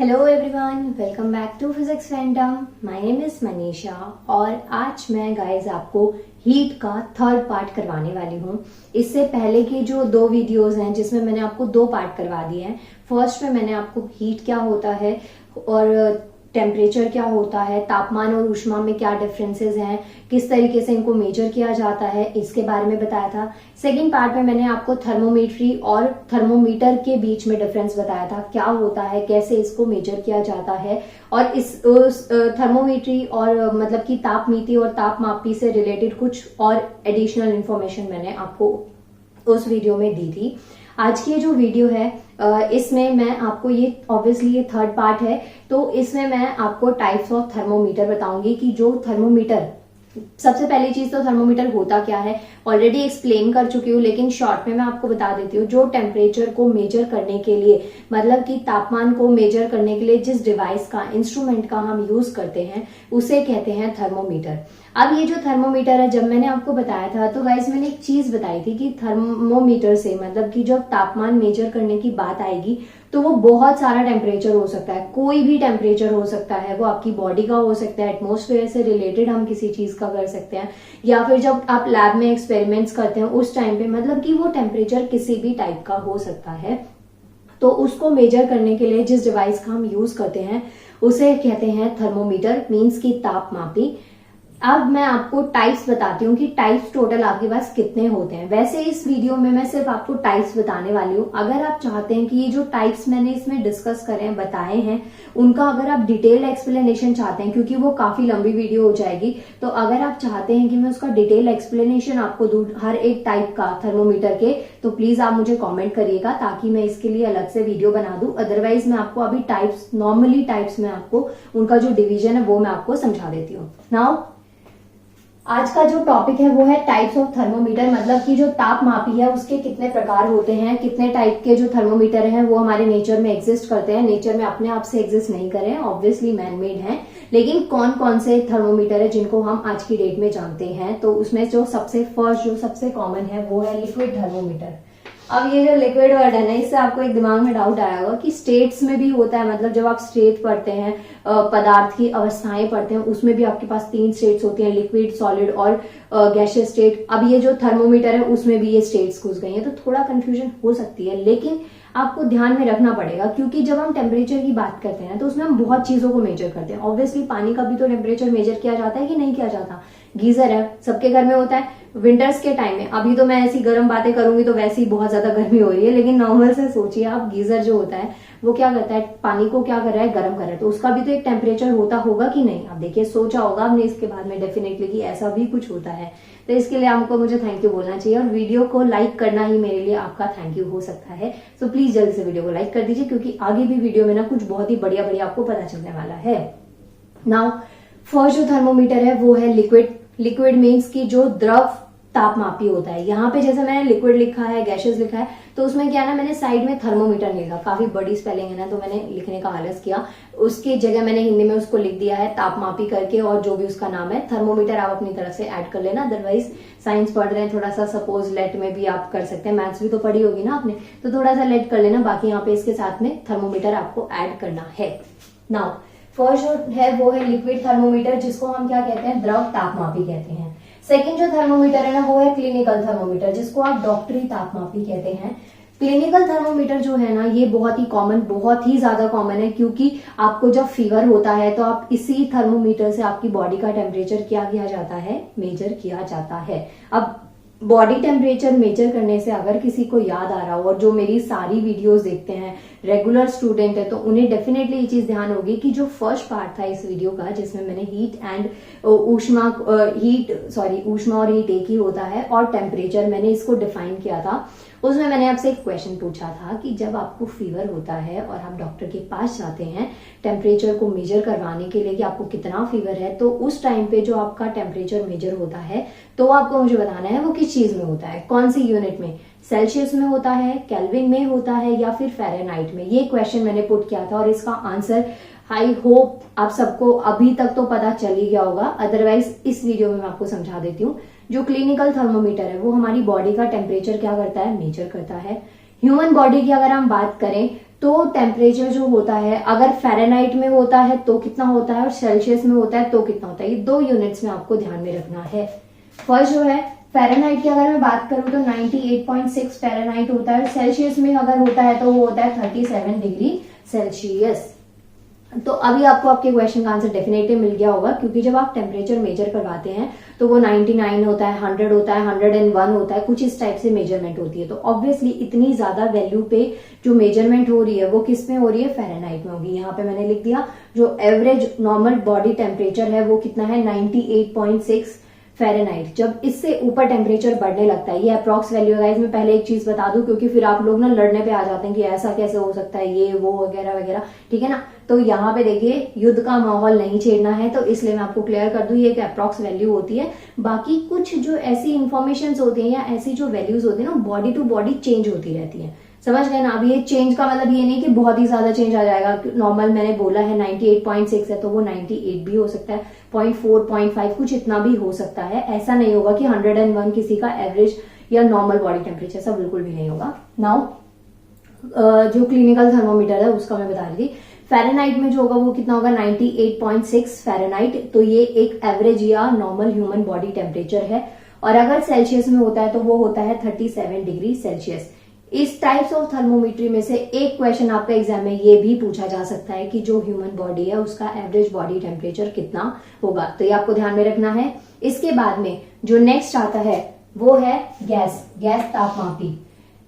Hello everyone, welcome back to physics phantom. My name is Manisha और आज मैं guys आपको हीट का थर्ड पार्ट करवाने वाली हूँ। इससे पहले के जो दो वीडियोस हैं जिसमें मैंने आपको दो पार्ट करवा दिए हैं। फर्स्ट में मैंने आपको हीट क्या होता है और टेम्परेचर क्या होता है, तापमान और ऊष्मा में क्या डिफरेंसेस हैं, किस तरीके से इनको मेजर किया जाता है, इसके बारे में बताया था। सेकंड पार्ट में मैंने आपको थर्मोमेट्री और थर्मोमीटर के बीच में डिफरेंस बताया था, क्या होता है, कैसे इसको मेजर किया जाता है और इस थर्मोमेट्री और मतलब कि तापमीति और तापमापी से रिलेटेड कुछ और एडिशनल इंफॉर्मेशन मैंने आपको उस वीडियो में दी थी। आज की जो वीडियो है इसमें मैं आपको ये ऑब्वियसली ये थर्ड पार्ट है, तो इसमें मैं आपको टाइप्स ऑफ थर्मोमीटर बताऊंगी कि जो थर्मोमीटर, सबसे पहली चीज तो थर्मोमीटर होता क्या है ऑलरेडी एक्सप्लेन कर चुकी हूँ, लेकिन शॉर्ट में मैं आपको बता देती हूँ। जो टेम्परेचर को मेजर करने के लिए, मतलब कि तापमान को मेजर करने के लिए जिस डिवाइस का, इंस्ट्रूमेंट का हम यूज करते हैं उसे कहते हैं थर्मोमीटर। अब ये जो थर्मोमीटर है, जब मैंने आपको बताया था तो गाइस मैंने एक चीज बताई थी कि थर्मोमीटर से मतलब कि जब तापमान मेजर करने की बात आएगी तो वो बहुत सारा टेम्परेचर हो सकता है, कोई भी टेम्परेचर हो सकता है। वो आपकी बॉडी का हो सकता है, एटमॉस्फेयर से रिलेटेड हम किसी चीज का कर सकते हैं, या फिर जब आप लैब में एक्सपेरिमेंट्स करते हैं उस टाइम पे, मतलब कि वो टेम्परेचर किसी भी टाइप का हो सकता है। तो उसको मेजर करने के लिए जिस डिवाइस का हम यूज करते हैं उसे कहते हैं थर्मोमीटर, मीन्स की तापमापी। अब मैं आपको टाइप्स बताती हूँ कि टाइप्स टोटल आपके पास कितने होते हैं। वैसे इस वीडियो में मैं सिर्फ आपको टाइप्स बताने वाली हूँ। अगर आप चाहते हैं कि ये जो टाइप्स मैंने इसमें डिस्कस करे हैं, बताए हैं, उनका अगर आप डिटेल एक्सप्लेनेशन चाहते हैं, क्योंकि वो काफी लंबी वीडियो हो जाएगी, तो अगर आप चाहते हैं कि मैं उसका डिटेल एक्सप्लेनेशन आपको दूं हर एक टाइप का थर्मोमीटर के, तो प्लीज आप मुझे कॉमेंट करिएगा ताकि मैं इसके लिए अलग से वीडियो बना दूं। अदरवाइज मैं आपको अभी टाइप्स, नॉर्मली टाइप्स में आपको उनका जो डिवीजन है वो मैं आपको समझा देती हूँ। नाउ आज का जो टॉपिक है वो है टाइप्स ऑफ थर्मोमीटर, मतलब कि जो तापमापी है उसके कितने प्रकार होते हैं, कितने टाइप के जो थर्मोमीटर हैं वो हमारे नेचर में एग्जिस्ट करते हैं। नेचर में अपने आप से एग्जिस्ट नहीं कर रहे हैं, ऑब्वियसली मैन मेड हैं, लेकिन कौन कौन से थर्मोमीटर है जिनको हम आज की डेट में जानते हैं। तो उसमें जो सबसे फर्स्ट, जो सबसे कॉमन है वो है लिक्विड थर्मोमीटर। अब ये जो लिक्विड वर्ड है ना, इससे आपको एक दिमाग में डाउट आया होगा कि स्टेट्स में भी होता है। मतलब जब आप स्टेट पढ़ते हैं, पदार्थ की अवस्थाएं पढ़ते हैं, उसमें भी आपके पास 3 स्टेट्स होती हैं, लिक्विड, सॉलिड और गैसियस स्टेट। अब ये जो थर्मोमीटर है उसमें भी ये स्टेट्स घुस गई हैं, तो थोड़ा कंफ्यूजन हो सकती है, लेकिन आपको ध्यान में रखना पड़ेगा, क्योंकि जब हम टेम्परेचर की बात करते हैं तो उसमें हम बहुत चीजों को मेजर करते हैं। ऑब्वियसली पानी का भी तो टेम्परेचर मेजर किया जाता है कि नहीं किया जाता। गीजर है, सबके घर में होता है। विंटर्स के टाइम में, अभी तो मैं ऐसी गर्म बातें करूंगी तो वैसे ही बहुत ज्यादा गर्मी हो रही है, लेकिन नॉर्मल से सोचिए आप, गीजर जो होता है वो क्या करता है, पानी को क्या कर रहा है, गर्म कर रहा है, तो उसका भी तो एक टेम्परेचर होता होगा कि नहीं। अब देखिए, सोचा होगा आपने इसके बाद में डेफिनेटली कि ऐसा भी कुछ होता है। तो इसके लिए आपको मुझे थैंक यू बोलना चाहिए, और वीडियो को लाइक करना ही मेरे लिए आपका थैंक यू हो सकता है। सो प्लीज जल्दी से वीडियो को लाइक कर दीजिए, क्योंकि आगे भी वीडियो में ना कुछ बहुत ही बढ़िया बढ़िया आपको पता चलने वाला है। नाउ फर्स्ट जो थर्मोमीटर है वो है लिक्विड। लिक्विड मीन्स की जो द्रव तापमापी होता है। यहाँ पे जैसे मैंने लिक्विड लिखा है, गैसेस लिखा है, तो उसमें क्या है ना, मैंने साइड में थर्मोमीटर लिखा, काफी बड़ी स्पेलिंग है ना, तो मैंने लिखने का आलस किया। उसकी जगह मैंने हिंदी में उसको लिख दिया है तापमापी करके, और जो भी उसका नाम है थर्मोमीटर आप अपनी तरफ से ऐड कर लेना। अदरवाइज साइंस पढ़ रहे हैं, थोड़ा सा सपोज लेट में भी आप कर सकते हैं, मैथ्स भी तो पढ़ी होगी ना आपने, तो थोड़ा सा लेट कर लेना। बाकी यहाँ पे इसके साथ में थर्मोमीटर आपको ऐड करना है। नाउ फर्स्ट जो है वो है लिक्विड थर्मोमीटर, जिसको हम क्या कहते हैं, द्रव तापमापी कहते हैं। सेकंड जो थर्मोमीटर है ना वो है क्लिनिकल थर्मोमीटर, जिसको आप डॉक्टरी तापमापी कहते हैं। क्लिनिकल थर्मोमीटर जो है ना, ये बहुत ही कॉमन, बहुत ही ज्यादा कॉमन है, क्योंकि आपको जब फीवर होता है तो आप इसी थर्मोमीटर से आपकी बॉडी का टेम्परेचर क्या किया जाता है, मेजर किया जाता है। अब बॉडी टेम्परेचर मेजर करने से अगर किसी को याद आ रहा हो, और जो मेरी सारी वीडियोस देखते हैं, रेगुलर स्टूडेंट है, तो उन्हें डेफिनेटली ये चीज ध्यान होगी कि जो फर्स्ट पार्ट था इस वीडियो का, जिसमें मैंने ऊष्मा और हीट एक ही होता है, और टेम्परेचर मैंने इसको डिफाइन किया था, उसमें मैंने आपसे एक क्वेश्चन पूछा था कि जब आपको फीवर होता है और आप डॉक्टर के पास जाते हैं टेम्परेचर को मेजर करवाने के लिए कि आपको कितना फीवर है, तो उस टाइम पे जो आपका टेम्परेचर मेजर होता है तो आपको मुझे बताना है वो किस चीज में होता है, कौन सी यूनिट में, सेल्सियस में होता है, केल्विन में होता है, या फिर फ़ारेनहाइट में। ये क्वेश्चन मैंने पुट किया था, और इसका आंसर आई होप आप सबको अभी तक तो पता चल ही गया होगा। अदरवाइज इस वीडियो में मैं आपको समझा देती हूँ। जो क्लिनिकल थर्मोमीटर है वो हमारी बॉडी का टेम्परेचर क्या करता है, मेजर करता है। ह्यूमन बॉडी की अगर हम बात करें तो टेम्परेचर जो होता है अगर फ़ारेनहाइट में होता है तो कितना होता है और सेल्सियस में होता है तो कितना होता है, ये 2 यूनिट्स में आपको ध्यान में रखना है। फर्स्ट जो है फ़ारेनहाइट की अगर मैं बात करूं तो 98.6 फ़ारेनहाइट होता है, सेल्सियस में अगर होता है तो वो होता है 37 डिग्री सेल्सियस। तो अभी आपको आपके क्वेश्चन का आंसर डेफिनेटली मिल गया होगा, क्योंकि जब आप टेम्परेचर मेजर करवाते हैं तो वो 99 होता है, 100 होता है, 101 होता है, कुछ इस टाइप से मेजरमेंट होती है। तो ऑब्वियसली इतनी ज्यादा वैल्यू पे जो मेजरमेंट हो रही है वो किस में हो रही है, फ़ारेनहाइट में होगी। यहाँ पे मैंने लिख दिया जो एवरेज नॉर्मल बॉडी टेम्परेचर है वो कितना है 98.6 फ़ारेनहाइट। जब इससे ऊपर टेम्परेचर बढ़ने लगता है, ये अप्रॉक्स वैल्यू है। इसमें पहले एक चीज बता दूं, क्योंकि फिर आप लोग ना लड़ने पे आ जाते हैं कि ऐसा कैसे हो सकता है, ये वो वगैरह वगैरह, ठीक है ना। तो यहाँ पे देखिए युद्ध का माहौल नहीं छेड़ना है, तो इसलिए मैं आपको क्लियर कर दूं ये एक अप्रॉक्स वैल्यू होती है। बाकी कुछ जो ऐसी इंफॉर्मेशन होती है या ऐसी जो वैल्यूज होती है ना, बॉडी टू बॉडी चेंज होती रहती है, समझ गए ना। अब ये चेंज का मतलब ये नहीं कि बहुत ही ज्यादा चेंज आ जाएगा। नॉर्मल मैंने बोला है 98.6 है तो वो 98 भी हो सकता है, 0.4 0.5 कुछ इतना भी हो सकता है। ऐसा नहीं होगा कि 101 किसी का एवरेज या नॉर्मल बॉडी टेम्परेचर, ऐसा बिल्कुल भी नहीं होगा। नाउ जो क्लिनिकल थर्मोमीटर है उसका मैं बता रही थी। फ़ारेनहाइट में जो होगा वो कितना होगा 98.6 फ़ारेनहाइट, तो ये एक एवरेज या नॉर्मल ह्यूमन बॉडी टेम्परेचर है। और अगर सेल्सियस में होता है तो वो होता है 37 डिग्री सेल्सियस। इस टाइप्स ऑफ थर्मोमीट्री में से एक क्वेश्चन आपका एग्जाम में ये भी पूछा जा सकता है कि जो ह्यूमन बॉडी है उसका एवरेज बॉडी टेम्परेचर कितना होगा, तो ये आपको ध्यान में रखना है। इसके बाद में जो नेक्स्ट आता है वो है गैस तापमापी,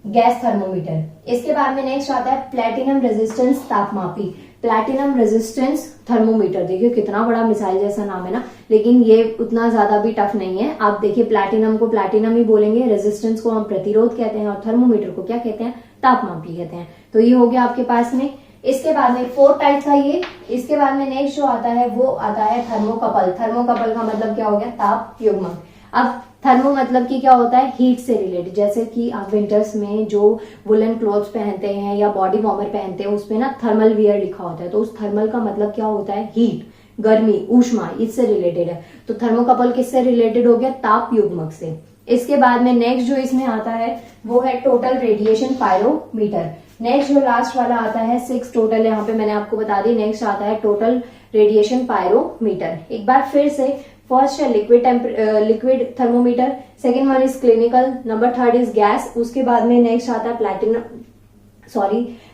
गैस थर्मोमीटर। इसके बाद में नेक्स्ट आता है प्लेटिनम रेजिस्टेंस तापमापी, प्लेटिनम रेजिस्टेंस थर्मोमीटर। देखिए कितना बड़ा मिसाइल जैसा नाम है ना, लेकिन ये उतना ज्यादा भी टफ नहीं है। आप देखिए प्लेटिनम को प्लेटिनम ही बोलेंगे, रेजिस्टेंस को हम प्रतिरोध कहते हैं और थर्मोमीटर को क्या कहते हैं, तापमापी कहते हैं। तो ये हो गया आपके पास में। इसके बाद में 4 टाइप का ये। इसके बाद में नेक्स्ट जो आता है वो आता है थर्मोकपल। थर्मोकपल का मतलब क्या हो गया, ताप युग्मक। अब थर्मो मतलब कि क्या होता है, हीट से रिलेटेड। जैसे कि आप विंटर्स में जो वुलन क्लॉथ्स पहनते हैं या बॉडी वार्मर पहनते हैं उसपे ना थर्मल वियर लिखा होता है, तो उस थर्मल का मतलब क्या होता है, हीट, गर्मी, ऊष्मा, इससे रिलेटेड है। तो थर्मोकपल किससे रिलेटेड हो गया, ताप युग्मक से। इसके बाद में नेक्स्ट जो इसमें आता है वो है टोटल रेडिएशन पायरोमीटर। नेक्स्ट जो लास्ट वाला आता है 6 टोटल, यहाँ पे मैंने आपको बता दी। नेक्स्ट आता है टोटल रेडिएशन पायरोमीटर। एक बार फिर से, फर्स्ट है liquid thermometer, second one is clinical, number 3 is gas. उसके बाद में नेक्स्ट आता है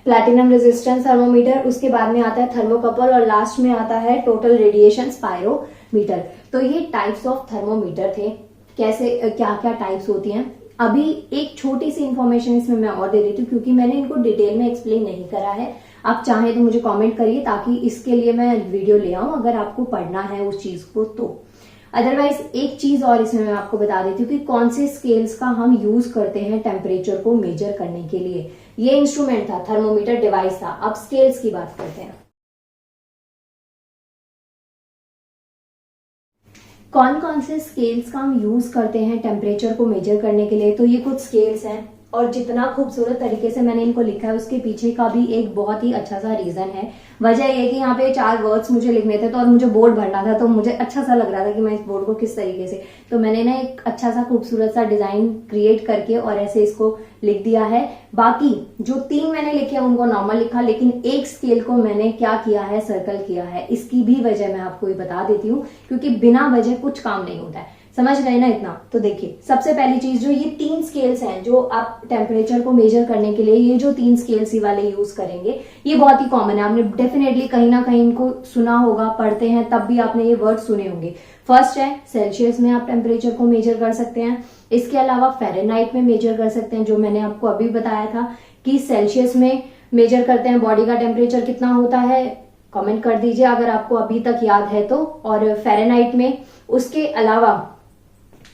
प्लैटिनम रेजिस्टेंस थर्मोमीटर। उसके बाद में आता है थर्मोकपल और लास्ट में आता है टोटल रेडिएशन पायरोमीटर। तो ये टाइप्स ऑफ थर्मोमीटर थे, कैसे क्या क्या टाइप्स होती हैं। अभी एक छोटी सी इंफॉर्मेशन इसमें मैं और दे देती हूँ, क्योंकि मैंने इनको डिटेल में एक्सप्लेन नहीं करा है। आप चाहें तो मुझे कमेंट करिए ताकि इसके लिए मैं वीडियो ले आऊं, अगर आपको पढ़ना है उस चीज को तो। अदरवाइज एक चीज और इसमें मैं आपको बता देती हूँ कि कौन से स्केल्स का हम यूज करते हैं टेम्परेचर को मेजर करने के लिए। ये इंस्ट्रूमेंट था, थर्मोमीटर डिवाइस था। अब स्केल्स की बात करते हैं। कौन कौन से स्केल्स का हम यूज करते हैं टेम्परेचर को मेजर करने के लिए, तो ये कुछ स्केल्स हैं और जितना खूबसूरत तरीके से मैंने इनको लिखा है उसके पीछे का भी एक बहुत ही अच्छा सा रीजन है। वजह ये कि यहाँ पे 4 वर्ड्स मुझे लिखने थे तो और मुझे बोर्ड भरना था, तो मुझे अच्छा सा लग रहा था कि मैं इस बोर्ड को किस तरीके से, तो मैंने ना एक अच्छा सा खूबसूरत सा डिजाइन क्रिएट करके और ऐसे इसको लिख दिया है। बाकी जो 3 मैंने लिखे उनको नॉर्मल लिखा, लेकिन एक स्केल को मैंने क्या किया है, सर्कल किया है। इसकी भी वजह मैं आपको ये बता देती हूँ, क्योंकि बिना वजह कुछ काम नहीं होता है। समझ गए ना इतना। तो देखिए सबसे पहली चीज, जो ये 3 स्केल्स हैं जो आप टेम्परेचर को मेजर करने के लिए ये जो 3 स्केल्स ही वाले यूज करेंगे, ये बहुत ही कॉमन है। आपने डेफिनेटली कहीं ना कहीं इनको सुना होगा, पढ़ते हैं तब भी आपने ये वर्ड सुने होंगे। फर्स्ट है सेल्सियस में आप टेम्परेचर को मेजर कर सकते हैं। इसके अलावा फ़ारेनहाइट में मेजर कर सकते हैं, जो मैंने आपको अभी बताया था कि सेल्सियस में मेजर करते हैं बॉडी का टेम्परेचर कितना होता है। कमेंट कर दीजिए अगर आपको अभी तक याद है तो। और फ़ारेनहाइट में, उसके अलावा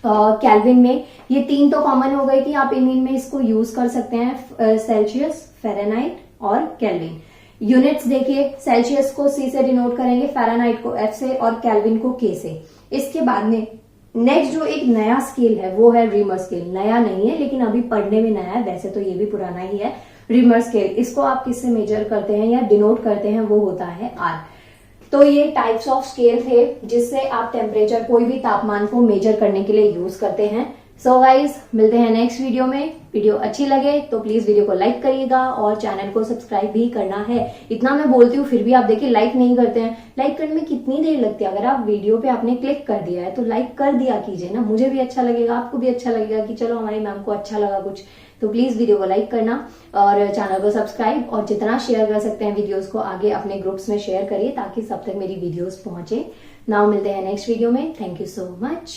केल्विन में। ये 3 तो कॉमन हो गए कि आप इन में इसको यूज कर सकते हैं, सेल्सियस, फ़ारेनहाइट और केल्विन। यूनिट्स देखिए, सेल्सियस को C से डिनोट करेंगे, फ़ारेनहाइट को F से और केल्विन को K से। इसके बाद में नेक्स्ट जो एक नया स्केल है वो है रिमर स्केल। नया नहीं है लेकिन अभी पढ़ने में नया है, वैसे तो ये भी पुराना ही है। रिमर स्केल, इसको आप किससे मेजर करते हैं या डिनोट करते हैं, वो होता है R। तो ये टाइप्स ऑफ स्केल थे जिससे आप टेम्परेचर, कोई भी तापमान को मेजर करने के लिए यूज करते हैं। सो गाइज मिलते हैं नेक्स्ट वीडियो में। वीडियो अच्छी लगे तो प्लीज वीडियो को लाइक करिएगा और चैनल को सब्सक्राइब भी करना है। इतना मैं बोलती हूँ फिर भी आप देखिए लाइक नहीं करते हैं। लाइक करने में कितनी देर लगती है, अगर आप वीडियो पे आपने क्लिक कर दिया है तो लाइक कर दिया कीजिए ना, मुझे भी अच्छा लगेगा, आपको भी अच्छा लगेगा कि चलो हमारी मैम को अच्छा लगा कुछ। तो प्लीज वीडियो को लाइक करना और चैनल को सब्सक्राइब, और जितना शेयर कर सकते हैं वीडियोस को आगे अपने ग्रुप्स में शेयर करिए ताकि सब तक मेरी वीडियोस पहुंचे। नाउ मिलते हैं नेक्स्ट वीडियो में। Thank you so much.